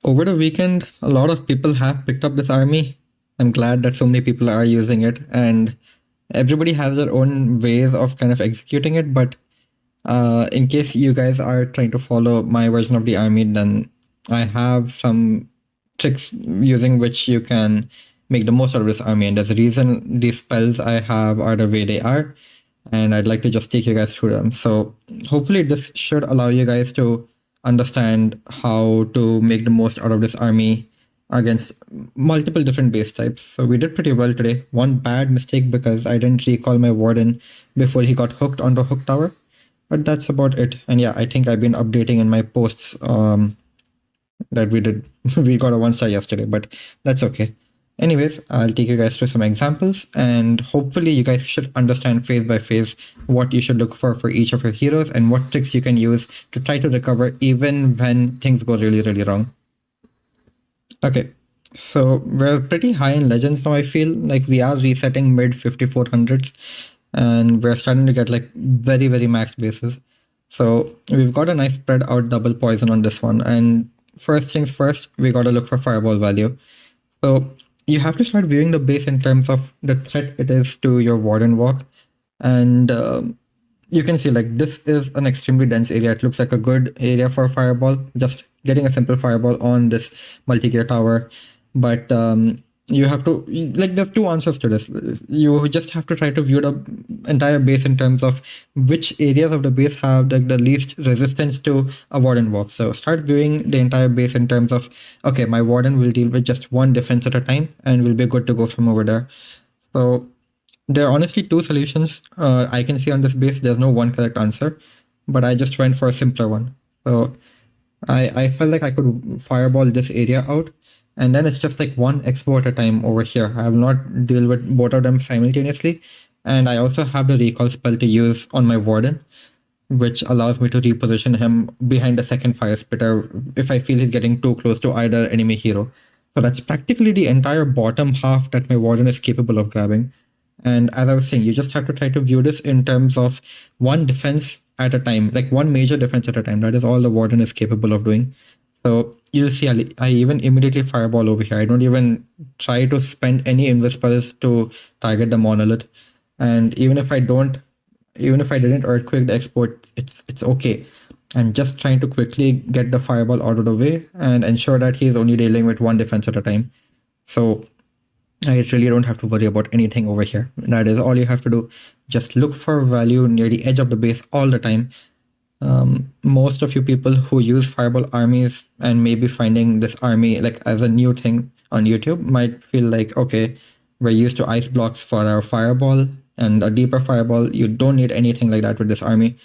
Over the weekend, a lot of people have picked up this army. I'm glad that so many people are using it, and everybody has their own ways of kind of executing it. But in case you guys are trying to follow my version of the army, then I have some tricks using which you can make the most out of this army. And there's a reason these spells I have are the way they are, and I'd like to just take you guys through them. So hopefully this should allow you guys to understand how to make the most out of this army against multiple different base types. So we did pretty well today. One bad mistake because I didn't recall my warden before he got hooked onto hook tower, but that's about it. And yeah, I think I've been updating in my posts that we did. We got a 1 star yesterday, but that's okay. Anyways, I'll take you guys through some examples, and hopefully you guys should understand phase by phase what you should look for each of your heroes and what tricks you can use to try to recover even when things go really, really wrong. Okay, so we're pretty high in legends now. I feel like we are resetting mid 5400s, and we're starting to get like very, very max bases. So we've got a nice spread out double poison on this one. And first things first, we got to look for fireball value. So you have to start viewing the base in terms of the threat it is to your warden walk. And you can see like this is an extremely dense area. It looks like a good area for a fireball. Just getting a simple fireball on this multi-gear tower. But you have to, like, there's two answers to this. You just have to try to view the entire base in terms of which areas of the base have the least resistance to a warden walk. So start viewing the entire base in terms of, okay, my warden will deal with just one defense at a time and will be good to go from over there. So there are honestly two solutions I can see on this base. There's no one correct answer, but I just went for a simpler one. So I felt like I could fireball this area out, and then it's just like one expo at a time over here. I have not deal with both of them simultaneously, and I also have the recall spell to use on my warden, which allows me to reposition him behind the second fire spitter if I feel he's getting too close to either enemy hero. So that's practically the entire bottom half that my warden is capable of grabbing. And as I was saying, you just have to try to view this in terms of one defense at a time, like one major defense at a time. That is all the warden is capable of doing. So you'll see, I even immediately fireball over here. I don't even try to spend any invis to target the monolith. And even if I didn't earthquake the export, it's okay. I'm just trying to quickly get the fireball out of the way and ensure that he's only dealing with one defense at a time. So I really don't have to worry about anything over here. That is all you have to do. Just look for value near the edge of the base all the time. Most of you people who use fireball armies and maybe finding this army like as a new thing on YouTube might feel like, okay, we're used to ice blocks for our fireball and a deeper fireball. You don't need anything like that with this army.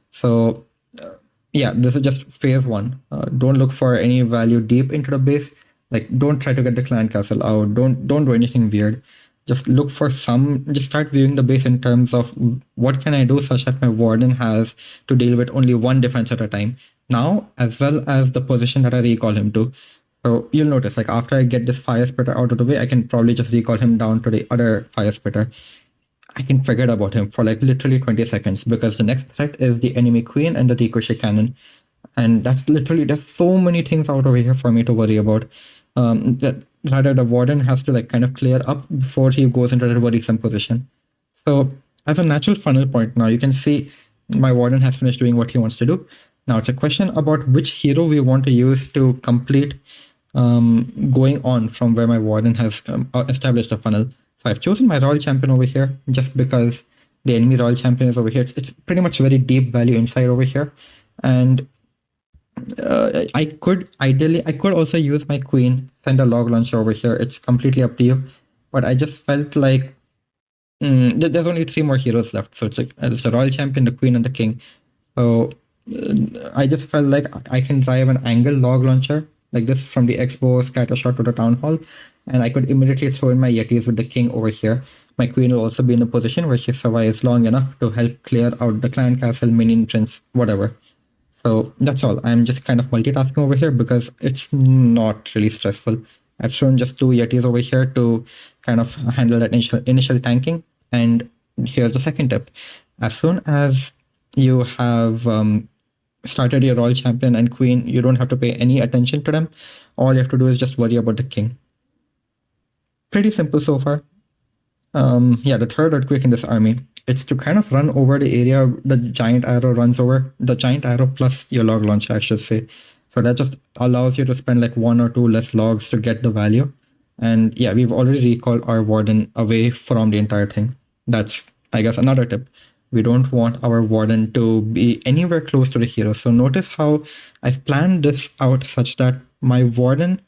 So yeah, this is just phase one. Don't look for any value deep into the base. Like, don't try to get the clan castle out. Don't do anything weird. Just look for some. Just start viewing the base in terms of what can I do such that my warden has to deal with only one defense at a time. Now, as well as the position that I recall him to. So you'll notice, like after I get this fire spitter out of the way, I can probably just recall him down to the other fire spitter. I can forget about him for like literally 20 seconds because the next threat is the enemy queen and the ricochet cannon. And that's literally, there's so many things out over here for me to worry about. That rather the warden has to like kind of clear up before he goes into that worrisome position. So as a natural funnel point now, you can see my warden has finished doing what he wants to do. Now it's a question about which hero we want to use to complete going on from where my warden has established a funnel. So I've chosen my royal champion over here just because the enemy royal champion is over here. It's pretty much very deep value inside over here. And I could also use my queen, send a log launcher over here. It's completely up to you. But I just felt like there's only 3 more heroes left. So it's a royal champion, the queen, and the king. So I just felt like I can drive an angle log launcher like this from the expo scatter shot to the town hall, and I could immediately throw in my yetis with the king over here. My queen will also be in a position where she survives long enough to help clear out the clan castle, minion prince, whatever. So that's all. I'm just kind of multitasking over here because it's not really stressful. I've shown just 2 Yetis over here to kind of handle that initial tanking. And here's the second tip. As soon as you have started your royal champion and queen, you don't have to pay any attention to them. All you have to do is just worry about the king. Pretty simple so far. Yeah, the third earthquake in this army, it's to kind of run over the area the giant arrow runs over. The giant arrow plus your log launcher, I should say. So that just allows you to spend like 1 or 2 less logs to get the value. And yeah, we've already recalled our warden away from the entire thing. That's, I guess, another tip. We don't want our warden to be anywhere close to the hero. So notice how I've planned this out such that my warden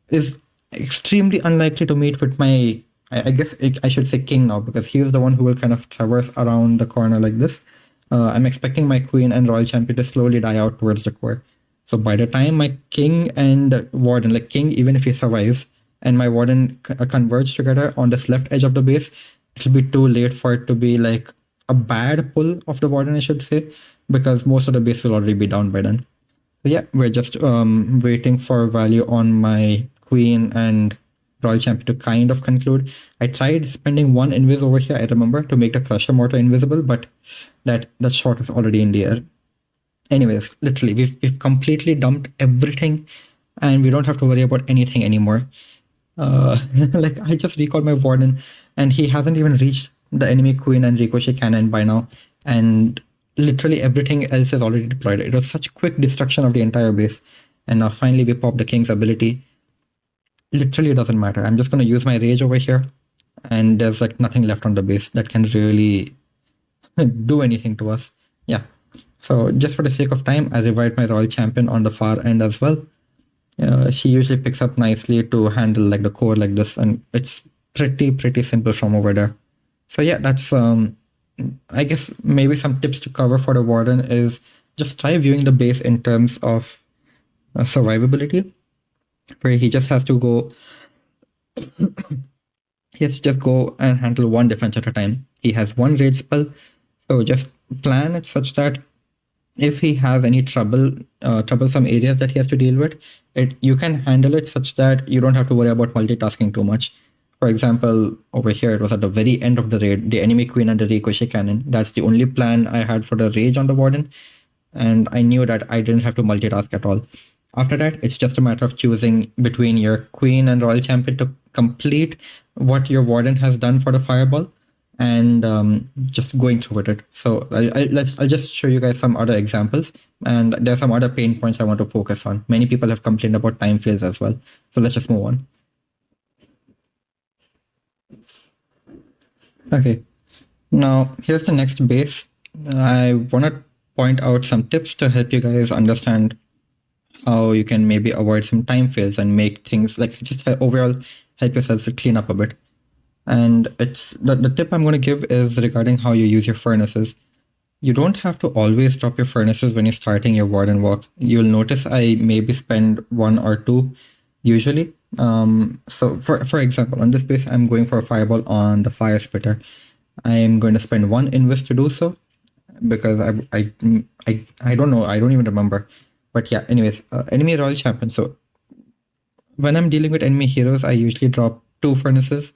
is extremely unlikely to meet with my, I guess I should say king now, because he is the one who will kind of traverse around the corner like this. I'm expecting my queen and royal champion to slowly die out towards the core. So by the time my king and warden, like king, even if he survives, and my warden converge together on this left edge of the base, it'll be too late for it to be like a bad pull of the warden, I should say, because most of the base will already be down by then. So yeah, we're just waiting for value on my queen and royal champion to kind of conclude. I tried spending 1 invis over here, I remember, to make the crusher mortar invisible, but that shot is already in the air. Anyways, literally, we've completely dumped everything, and we don't have to worry about anything anymore. Like I just recalled my warden, and he hasn't even reached the enemy queen and ricochet cannon by now, and literally everything else is already deployed. It was such quick destruction of the entire base, and now finally we pop the king's ability. Literally, it doesn't matter. I'm just going to use my rage over here, and there's like nothing left on the base that can really do anything to us. Yeah. So just for the sake of time, I revived my royal champion on the far end as well. She usually picks up nicely to handle like the core like this, and it's pretty simple from over there. So yeah, that's I guess maybe some tips to cover for the warden is just try viewing the base in terms of survivability, where he just has to go. He has to just go and handle one defense at a time. He has one rage spell, so just plan it such that if he has any troublesome areas that he has to deal with, you can handle it such that you don't have to worry about multitasking too much. For example, over here, it was at the very end of the raid, the enemy queen and the ricochet cannon. That's the only plan I had for the rage on the warden, and I knew that I didn't have to multitask at all. After that, it's just a matter of choosing between your queen and royal champion to complete what your warden has done for the fireball, and just going through with it. So I'll just show you guys some other examples, and there's some other pain points I want to focus on. Many people have complained about time fails as well. So let's just move on. Okay, now here's the next base. I want to point out some tips to help you guys understand how you can maybe avoid some time fails and make things like just overall help yourself to clean up a bit. And it's the tip I'm going to give is regarding how you use your furnaces. You don't have to always drop your furnaces when you're starting your warden walk. You'll notice I maybe spend 1 or 2 usually. So for example, on this base, I'm going for a fireball on the fire spitter. I'm going to spend 1 invis to do so because I don't know, I don't even remember. But yeah, anyways, enemy royal champion. So when I'm dealing with enemy heroes, I usually drop 2 furnaces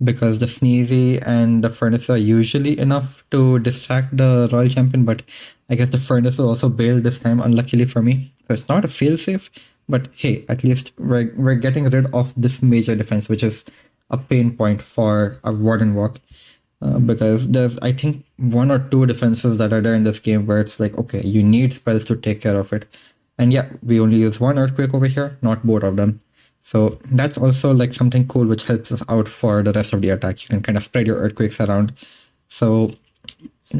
because the sneezy and the furnace are usually enough to distract the royal champion, but I guess the furnace will also bail this time, unluckily for me. So it's not a failsafe, but hey, at least we're getting rid of this major defense, which is a pain point for a warden walk. Because there's, I think, 1 or 2 defenses that are there in this game where it's like, okay, you need spells to take care of it. And yeah, we only use 1 earthquake over here, not both of them. So that's also like something cool which helps us out for the rest of the attack. You can kind of spread your earthquakes around. So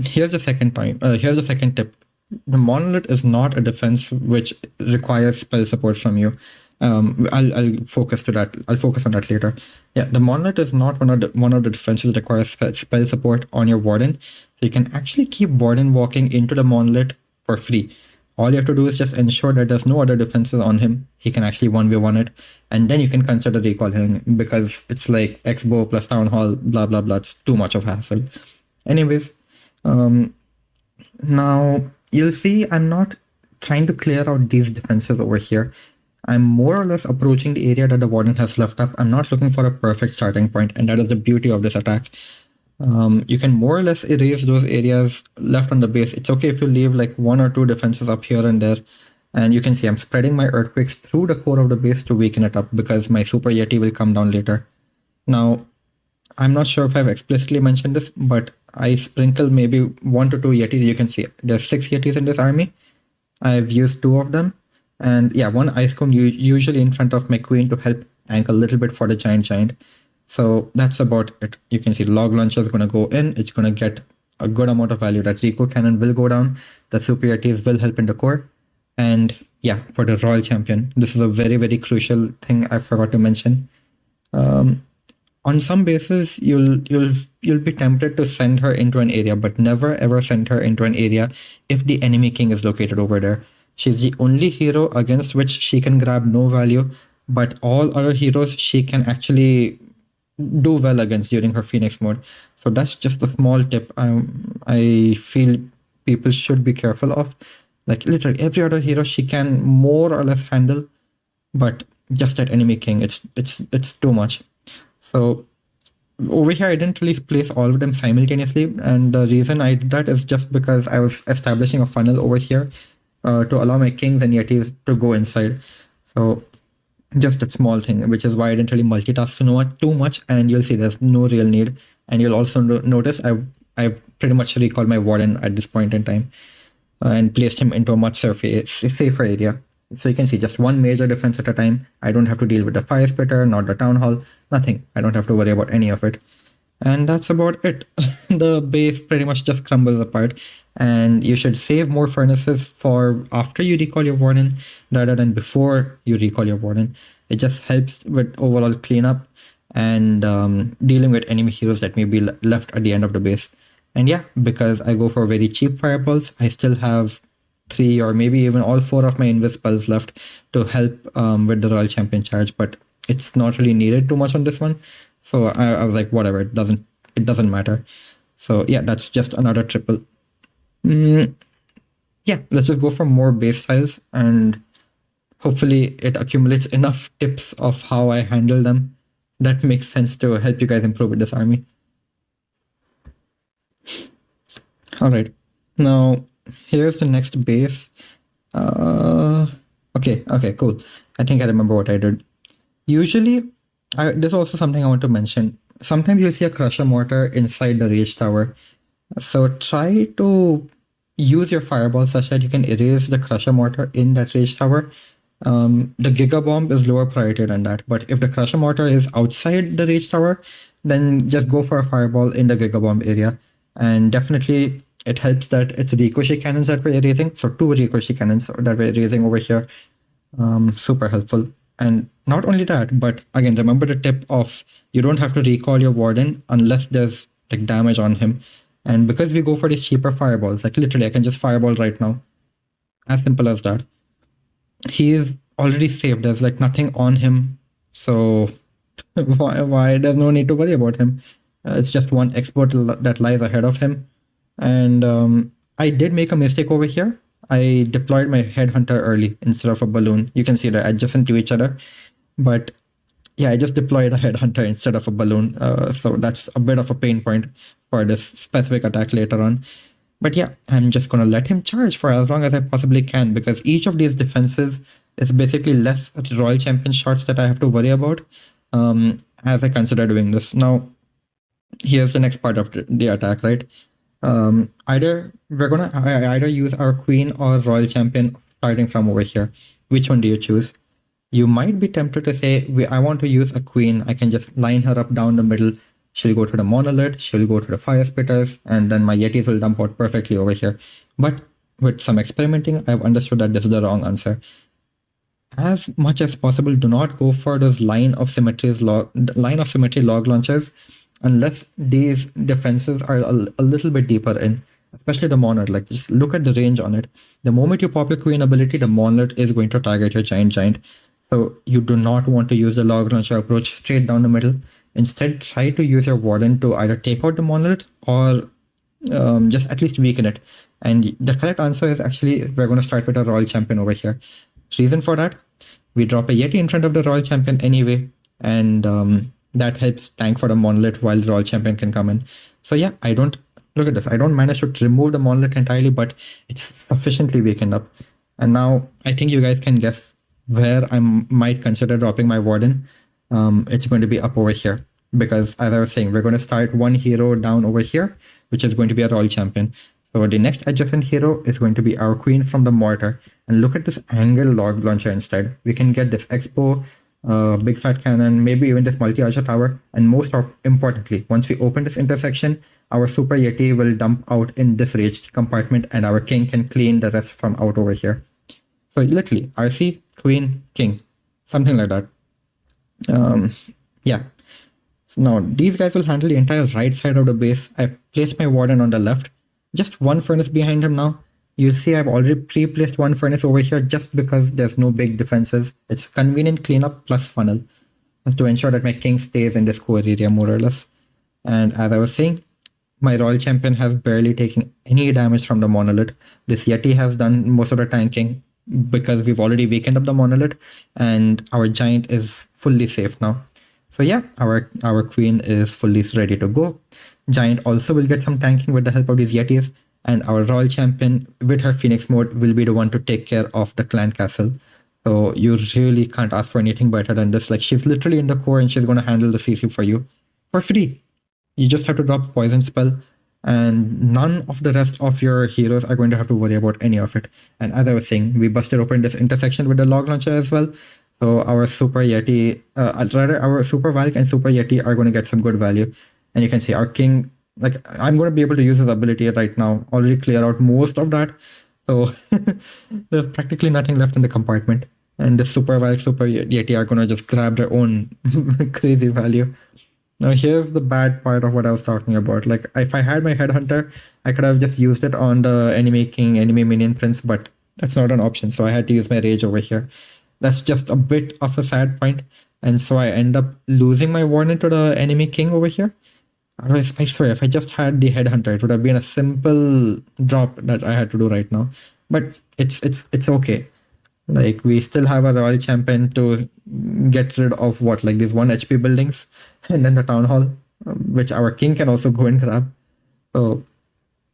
here's the second point. Here's the second tip. The monolith is not a defense which requires spell support from you. I'll focus to that. I'll focus on that later. Yeah, the monolith is not one of the defenses that requires spell support on your warden. So you can actually keep warden walking into the monolith for free. All you have to do is just ensure that there's no other defenses on him. He can actually 1v1 it, and then you can consider recalling him because it's like X-bow plus town hall, blah blah blah. It's too much of a hassle. Anyways, now you'll see I'm not trying to clear out these defenses over here. I'm more or less approaching the area that the warden has left up. I'm not looking for a perfect starting point, and that is the beauty of this attack. You can more or less erase those areas left on the base. It's okay if you leave like one or two defenses up here and there. And you can see I'm spreading my earthquakes through the core of the base to weaken it up because my super Yeti will come down later. Now, I'm not sure if I've explicitly mentioned this, but I sprinkle maybe 1 to 2 Yetis. You can see there's 6 Yetis in this army. I've used 2 of them. And yeah, one ice cone usually in front of my queen to help tank a little bit for the giant. So that's about it. You can see log launcher is going to go in. It's going to get a good amount of value. That Rico cannon will go down. The superiorities will help in the core. And yeah, for the royal champion, this is a very, very crucial thing I forgot to mention. On some bases, you'll be tempted to send her into an area, but never ever send her into an area if the enemy king is located over there. She's the only hero against which she can grab no value, but all other heroes she can actually do well against during her Phoenix mode. So that's just a small tip I feel people should be careful of. Like literally every other hero she can more or less handle, but just that enemy king, it's too much. So over here, I didn't really place all of them simultaneously, and the reason I did that is just because I was establishing a funnel over here to allow my kings and yetis to go inside. So just a small thing, which is why I didn't really multitask too much, and you'll see there's no real need. And you'll also notice I've pretty much recalled my warden at this point in time and placed him into a much safer area. So you can see just one major defense at a time. I don't have to deal with the fire splitter, not the town hall, nothing. I don't have to worry about any of it. And that's about it. The base pretty much just crumbles apart. And you should save more furnaces for after you recall your warden rather than before you recall your warden. It just helps with overall cleanup and dealing with enemy heroes that may be left at the end of the base. And yeah, because I go for very cheap fireballs, I still have 3 or maybe even all 4 of my invisibles left to help with the Royal Champion charge, but it's not really needed too much on this one. So I was like, whatever, it doesn't matter. So yeah, that's just another triple. Yeah, let's just go for more base styles and hopefully it accumulates enough tips of how I handle them that makes sense to help you guys improve with this army. All right, now here's the next base. Okay, cool. I think I remember what I did. Usually, this is also something I want to mention. Sometimes you'll see a crusher mortar inside the rage tower. So try to use your fireball such that you can erase the crusher mortar in that rage tower. The Giga Bomb is lower priority than that, but if the crusher mortar is outside the rage tower, then just go for a fireball in the Giga Bomb area. And definitely it helps that it's ricochet cannons that we're erasing. So 2 ricochet cannons that we're erasing over here. Super helpful. And not only that, but again, remember the tip of you don't have to recall your warden unless there's like damage on him. And because we go for these cheaper fireballs, like literally I can just fireball right now. As simple as that. He is already saved. There's like nothing on him. So why there's no need to worry about him. It's just one export that lies ahead of him. And I did make a mistake over here. I deployed my headhunter early instead of a balloon. You can see they're adjacent to each other. But yeah, I just deployed a headhunter instead of a balloon. So that's a bit of a pain point for this specific attack later on. But yeah, I'm just going to let him charge for as long as I possibly can because each of these defenses is basically less Royal Champion shots that I have to worry about as I consider doing this. Now, here's the next part of the attack, right? Either we're gonna either use our queen or royal champion starting from over here. Which one do you choose? You might be tempted to say, I want to use a queen. I can just line her up down the middle. She'll go to the monolith, she'll go to the fire spitters, and then my yetis will dump out perfectly over here. But with some experimenting, I've understood that this is the wrong answer. As much as possible, do not go for those line of symmetry log launchers unless these defenses are a little bit deeper in, especially the monolith. Like just look at the range on it. The moment you pop your queen ability, the monolith is going to target your giant. So you do not want to use the log launcher approach straight down the middle. Instead, try to use your warden to either take out the monolith or just at least weaken it. And the correct answer is actually we're going to start with a royal champion over here. Reason for that, we drop a Yeti in front of the royal champion anyway, and that helps tank for the monolith while the royal champion can come in. So yeah, I don't look at this. I don't manage to remove the monolith entirely, but it's sufficiently weakened up. And now I think you guys can guess where I might consider dropping my warden. It's going to be up over here because, as I was saying, we're going to start one hero down over here, which is going to be a royal champion. So the next adjacent hero is going to be our queen from the mortar. And look at this angle log launcher instead. We can get this expo, big fat cannon, maybe even this multi-archer tower. And most importantly, once we open this intersection, our super Yeti will dump out in this raged compartment and our king can clean the rest from out over here. So literally, RC, queen, king, something like that. Yeah. So now these guys will handle the entire right side of the base. I've placed my warden on the left. Just one furnace behind him now. You see I've already pre-placed one furnace over here just because there's no big defenses. It's convenient cleanup plus funnel to ensure that my king stays in this core area more or less. And as I was saying, my royal champion has barely taken any damage from the monolith. This Yeti has done most of the tanking because we've already weakened up the monolith and our giant is fully safe now. So yeah, our queen is fully ready to go. Giant also will get some tanking with the help of these Yetis, and our royal champion with her phoenix mode will be the one to take care of the clan castle. So you really can't ask for anything better than this. Like, she's literally in the core and she's going to handle the CC for you for free. You just have to drop a poison spell, and none of the rest of your heroes are going to have to worry about any of it. And as I was saying, we busted open this intersection with the log launcher as well. So our super Yeti, rather our super Valk and super Yeti are going to get some good value. And you can see our king, like, I'm going to be able to use his ability right now, already clear out most of that. So there's practically nothing left in the compartment. And the super Valk, super Yeti are going to just grab their own crazy value. Now here's the bad part of what I was talking about. Like, if I had my headhunter, I could have just used it on the enemy king, enemy minion prince, but that's not an option. So I had to use my rage over here. That's just a bit of a sad point. And so I end up losing my warning to the enemy king over here. Otherwise, I swear, if I just had the headhunter, it would have been a simple drop that I had to do right now. But it's okay. Like, we still have a royal champion to get rid of what, like these 1 HP buildings, and then the town hall, which our king can also go and grab. So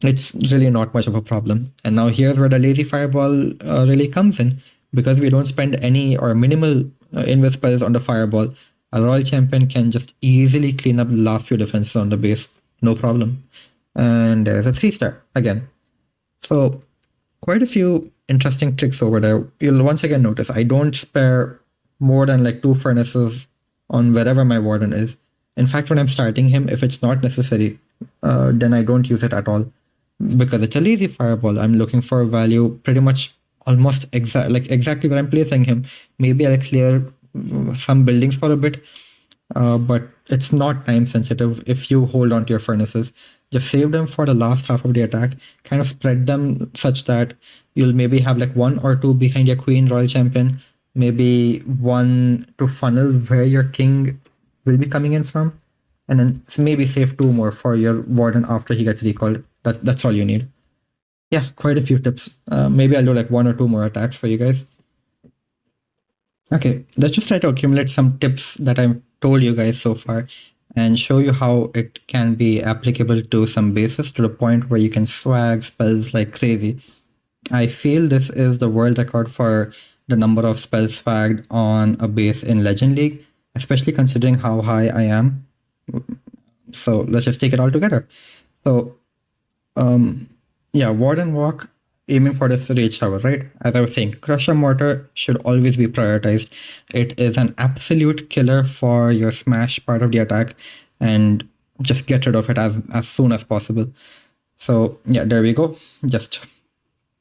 it's really not much of a problem. And now here's where the lazy fireball really comes in, because we don't spend any or minimal invis spells on the fireball. A royal champion can just easily clean up the last few defenses on the base, no problem. And there's a 3-star again. So quite a few interesting tricks over there. You'll once again notice I don't spare more than like 2 furnaces on wherever my warden is. In fact, when I'm starting him, if it's not necessary, then I don't use it at all, because it's a lazy fireball. I'm looking for value pretty much almost exactly where I'm placing him. Maybe I'll clear some buildings for a bit, but it's not time sensitive if you hold on to your furnaces. Just save them for the last half of the attack, kind of spread them such that you'll maybe have like 1 or 2 behind your queen royal champion, maybe 1 to funnel where your king will be coming in from, and then maybe save 2 more for your warden after he gets recalled. That's all you need. Yeah, quite a few tips. Maybe I'll do like 1 or 2 more attacks for you guys. Okay, let's just try to accumulate some tips that I've told you guys so far and show you how it can be applicable to some bases to the point where you can swag spells like crazy. I feel this is the world record for the number of spells swagged on a base in Legend League, especially considering how high I am. So let's just take it all together. So, yeah, Warden Walk, aiming for this rage tower, right? As I was saying, Crusher Mortar should always be prioritized. It is an absolute killer for your smash part of the attack, and just get rid of it as soon as possible. So yeah, there we go. Just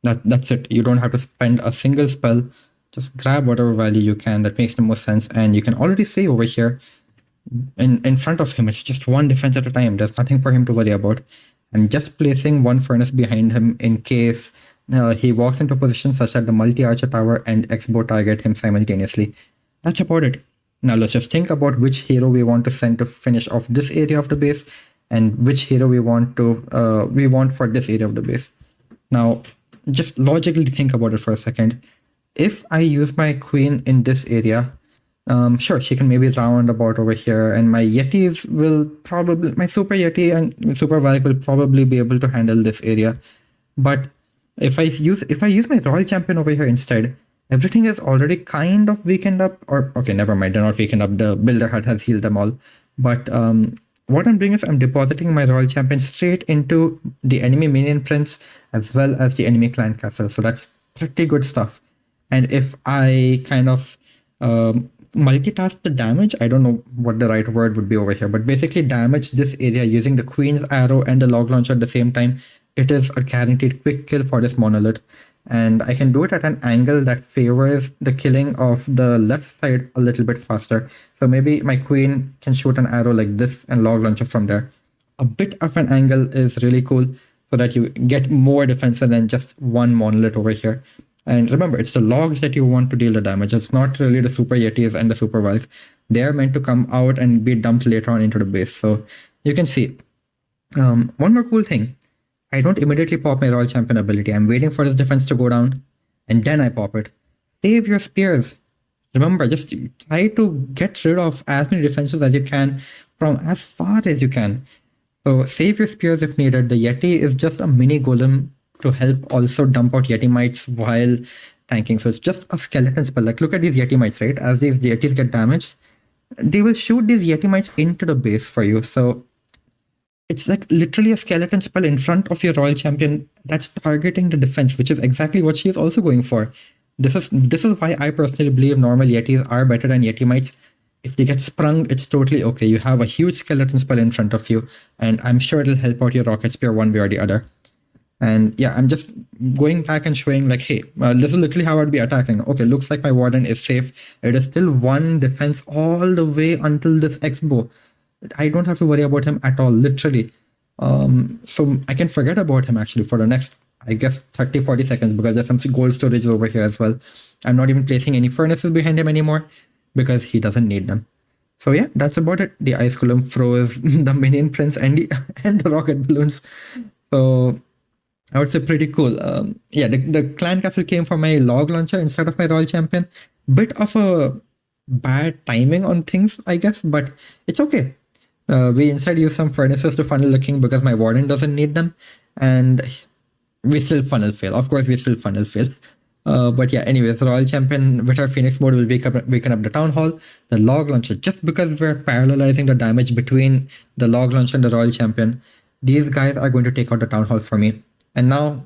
that's it. You don't have to spend a single spell. Just grab whatever value you can that makes the most sense, and you can already see over here in front of him, it's just 1 defense at a time. There's nothing for him to worry about. I'm just placing 1 furnace behind him in case he walks into position such that the multi-archer tower and X-bow target him simultaneously. That's about it. Now let's just think about which hero we want to send to finish off this area of the base, and which hero we want for this area of the base. Now, just logically think about it for a second. If I use my queen in this area, Sure, she can maybe round about over here, and my Yetis will probably, my Super Yeti and Super Valk will probably be able to handle this area. But if I use my Royal Champion over here instead, everything is already kind of weakened up. Or okay, never mind, they're not weakened up. The Builder Hut has healed them all. But what I'm doing is I'm depositing my Royal Champion straight into the enemy Minion Prince as well as the enemy Clan Castle. So that's pretty good stuff. And if I kind of multitask the damage, I don't know what the right word would be over here, but basically damage this area using the Queen's Arrow and the Log Launcher at the same time, it is a guaranteed quick kill for this monolith. And I can do it at an angle that favors the killing of the left side a little bit faster. So maybe my queen can shoot an arrow like this and Log Launcher from there. A bit of an angle is really cool so that you get more defensive than just one monolith over here. And remember, it's the logs that you want to deal the damage. It's not really the Super Yetis and the Super Valk. They are meant to come out and be dumped later on into the base. So you can see. One more cool thing. I don't immediately pop my Royal Champion ability. I'm waiting for his defense to go down, and then I pop it. Save your spears. Remember, just try to get rid of as many defenses as you can from as far as you can. So save your spears if needed. The Yeti is just a mini golem to help also dump out Yeti mites while tanking. So it's just a skeleton spell. Like look at these Yeti mites, right? As these Yetis get damaged, they will shoot these Yeti mites into the base for you. So it's like literally a skeleton spell in front of your Royal Champion that's targeting the defense, which is exactly what she is also going for. This is why I personally believe normal Yetis are better than Yeti mites. If they get sprung, it's totally okay. You have a huge skeleton spell in front of you, and I'm sure it'll help out your rocket spear one way or the other. And yeah, I'm just going back and showing like, hey, this is literally how I'd be attacking. Okay, looks like my warden is safe. It is still one defense all the way until this X-bow. I don't have to worry about him at all, literally. So I can forget about him actually for the next, I guess, 30, 40 seconds because there's some gold storage over here as well. I'm not even placing any furnaces behind him anymore because he doesn't need them. So yeah, that's about it. The Ice Golem froze the Minion Prince and the rocket balloons. So I would say pretty cool. Yeah, the Clan Castle came for my Log Launcher instead of my Royal Champion. Bit of a bad timing on things, I guess, but it's okay. We instead use some furnaces to funnel the king because my warden doesn't need them, and we still funnel fail. Of course, we still funnel fail. But yeah, anyways, Royal Champion with our Phoenix mode will weaken up the Town Hall, the Log Launcher. Just because we're parallelizing the damage between the Log Launcher and the Royal Champion, these guys are going to take out the Town Hall for me. And now,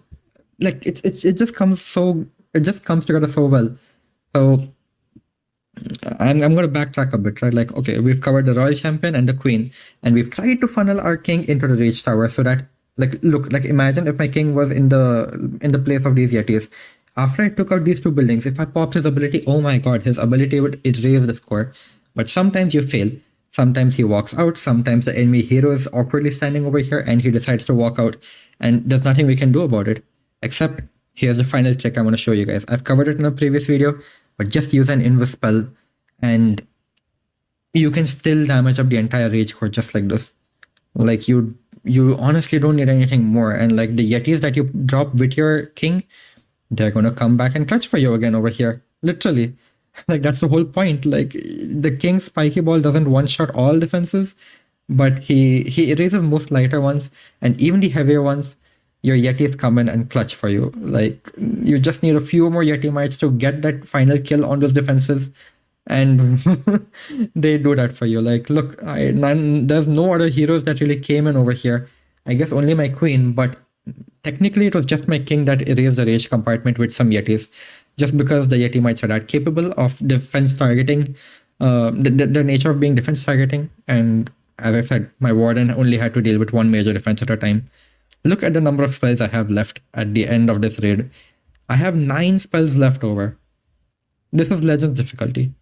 like it just comes together so well. So I'm going to backtrack a bit, right? Like, okay, we've covered the Royal Champion and the Queen, and we've tried to funnel our king into the Rage Tower so that, like, look, like imagine if my king was in the place of these Yetis. After I took out these two buildings, if I popped his ability, oh my god, his ability would erase the score. But sometimes you fail. Sometimes he walks out. Sometimes the enemy hero is awkwardly standing over here and he decides to walk out, and there's nothing we can do about it. Except here's the final trick I want to show you guys. I've covered it in a previous video, but just use an invis spell and you can still damage up the entire rage core just like this. Like you honestly don't need anything more. And like the Yetis that you drop with your king, they're gonna come back and clutch for you again over here. Literally. Like that's the whole point. Like the king's spiky ball doesn't one-shot all defenses, but he erases most lighter ones, and even the heavier ones, your Yetis come in and clutch for you. Like you just need a few more Yeti mites to get that final kill on those defenses, and they do that for you. Like look, there's no other heroes that really came in over here. I guess only my queen, but technically it was just my king that erased the rage compartment with some Yetis, just because the Yeti mites are that capable of defense targeting, the nature of being defense targeting. And as I said, my warden only had to deal with one major defense at a time. Look at the number of spells I have left at the end of this raid. I have 9 spells left over. This is Legends difficulty.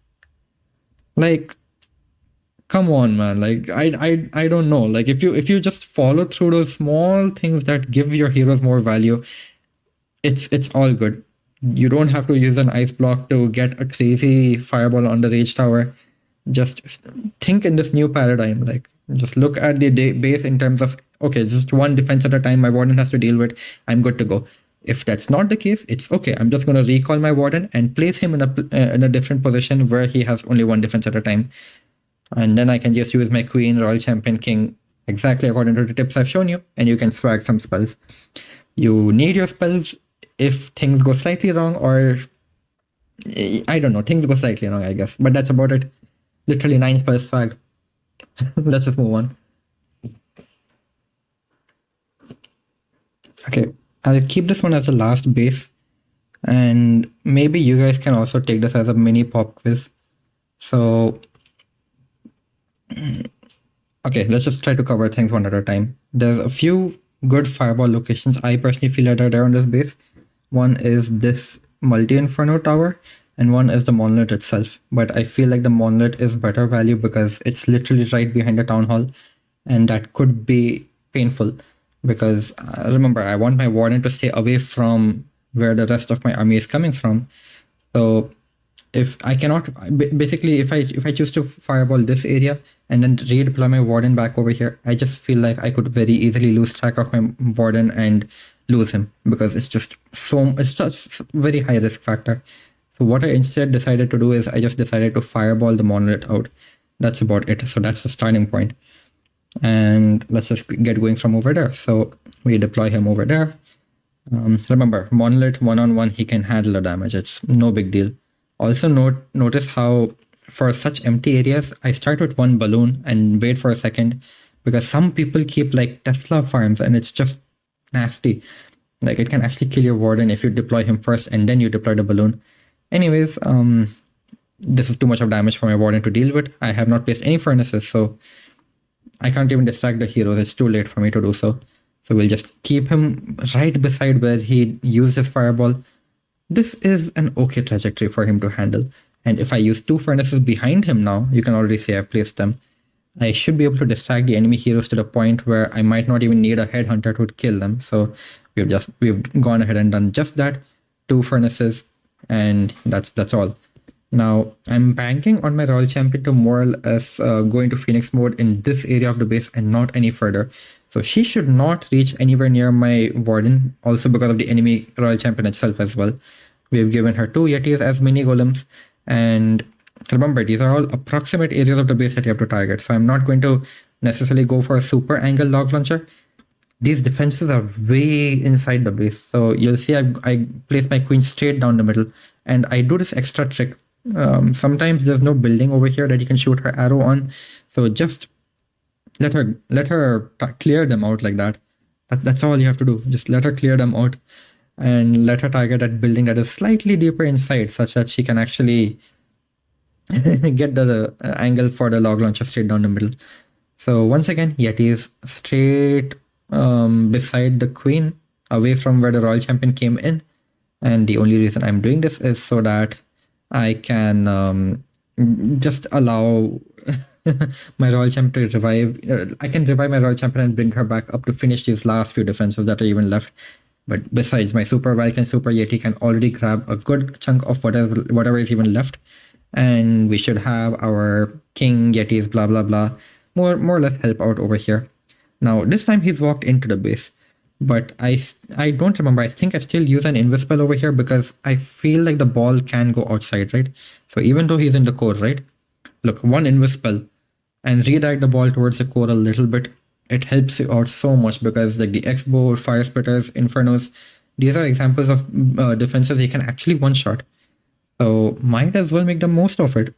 Like, come on, man. Like, I don't know. Like, if you just follow through those small things that give your heroes more value, it's all good. You don't have to use an ice block to get a crazy fireball on the rage tower. Just think in this new paradigm. Like, just look at the base in terms of, okay, just one defense at a time my warden has to deal with. I'm good to go. If that's not the case, it's okay. I'm just going to recall my warden and place him in a different position where he has only one defense at a time. And then I can just use my queen, royal champion, king exactly according to the tips I've shown you, and you can swag some spells. You need your spells if things go slightly wrong, or I don't know, things go slightly wrong, I guess. But that's about it. Literally 9 spells swag. Let's just move on. Okay, I'll keep this one as the last base, and maybe you guys can also take this as a mini pop quiz. So, okay, let's just try to cover things one at a time. There's a few good fireball locations I personally feel that are there on this base. One is this multi-inferno tower, and one is the monolith itself. But I feel like the monolith is better value because it's literally right behind the town hall, and that could be painful because remember, I want my warden to stay away from where the rest of my army is coming from. So if I cannot, basically, if I choose to fireball this area and then redeploy my warden back over here, I just feel like I could very easily lose track of my warden and lose him because it's just very high risk factor. So what I instead decided to do is I just decided to fireball the monolith out. That's about it. So that's the starting point. And let's just get going from over there. So we deploy him over there. Remember, monolith one-on-one, he can handle the damage. It's no big deal. Also notice how for such empty areas, I start with one balloon and wait for a second because some people keep like Tesla farms and it's just nasty. Like it can actually kill your warden if you deploy him first and then you deploy the balloon. Anyways, this is too much of damage for my warden to deal with. I have not placed any furnaces, so I can't even distract the heroes. It's too late for me to do so. So we'll just keep him right beside where he used his fireball. This is an okay trajectory for him to handle. And if I use 2 furnaces behind him now, you can already see I've placed them. I should be able to distract the enemy heroes to the point where I might not even need a headhunter to kill them. So we've gone ahead and done just that. 2 furnaces, and that's all. Now, I'm banking on my Royal Champion to more or less go into Phoenix mode in this area of the base and not any further. So she should not reach anywhere near my Warden, also because of the enemy Royal Champion itself as well. We've given her 2 Yetis as mini golems, and remember, these are all approximate areas of the base that you have to target. So I'm not going to necessarily go for a super angle log launcher. These defenses are way inside the base. So you'll see I place my queen straight down the middle, and I do this extra trick. Sometimes there's no building over here that you can shoot her arrow on, so just let her clear them out like that. That's all you have to do. Just let her clear them out and let her target that building that is slightly deeper inside, such that she can actually get the angle for the log launcher straight down the middle. So once again, Yeti is straight beside the queen, away from where the Royal Champion came in, and the only reason I'm doing this is so that I can just allow my Royal Champion to revive. I can revive my Royal Champion and bring her back up to finish these last few defenses that are even left. But besides, my Super Valk and Super Yeti can already grab a good chunk of whatever is even left. And we should have our King, Yetis, blah, blah, blah, more or less help out over here. Now, this time he's walked into the base. But I don't remember. I think I still use an invis spell over here because I feel like the ball can go outside, right? So even though he's in the core, right? Look, one invis spell and redirect the ball towards the core a little bit. It helps you out so much because like the X-Bow, Fire Spitters, Infernos, these are examples of defenses you can actually one-shot. So might as well make the most of it.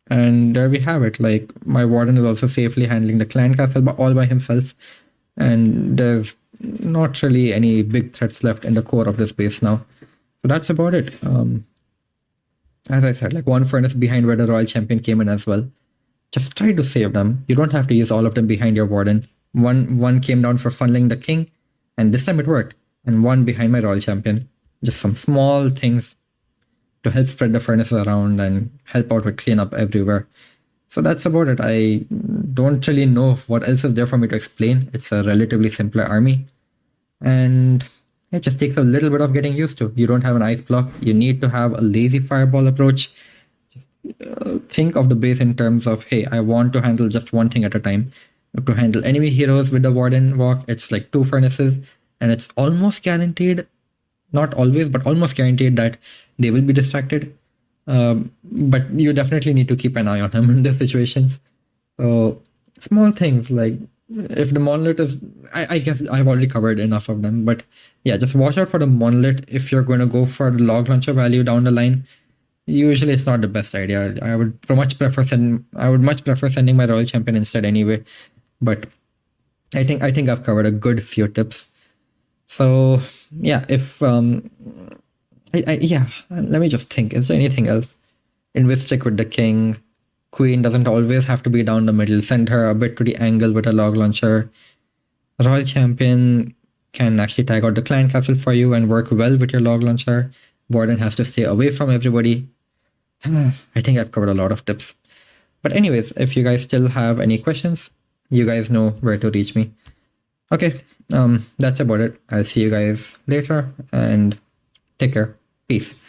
And there we have it. Like my warden is also safely handling the clan castle all by himself. And there's not really any big threats left in the core of this base now. So that's about it. As I said, like 1 furnace behind where the Royal Champion came in as well. Just try to save them. You don't have to use all of them behind your warden. One came down for funneling the king, and this time it worked. And 1 behind my Royal Champion. Just some small things to help spread the furnaces around and help out with cleanup everywhere. So that's about it. I don't really know what else is there for me to explain. It's a relatively simpler army. And it just takes a little bit of getting used to. You don't have an ice block. You need to have a lazy fireball approach. Think of the base in terms of, hey, I want to handle just one thing at a time. To handle enemy heroes with the Warden walk, it's like 2 furnaces. And it's almost guaranteed not always, but almost guaranteed that they will be distracted. But you definitely need to keep an eye on him in these situations. So small things like if the monolith is, I guess I've already covered enough of them, but yeah, just watch out for the monolith if you're going to go for the log launcher value down the line. Usually, it's not the best idea. I would much prefer sending my royal champion instead anyway. But I think I've covered a good few tips. So yeah, if yeah, let me just think. Is there anything else? Invest stick with the king. Queen doesn't always have to be down the middle. Send her a bit to the angle with a log launcher. Royal champion can actually tag out the client castle for you and work well with your log launcher. Warden has to stay away from everybody. I think I've covered a lot of tips. But anyways, if you guys still have any questions, you guys know where to reach me. Okay, that's about it. I'll see you guys later and take care. Peace.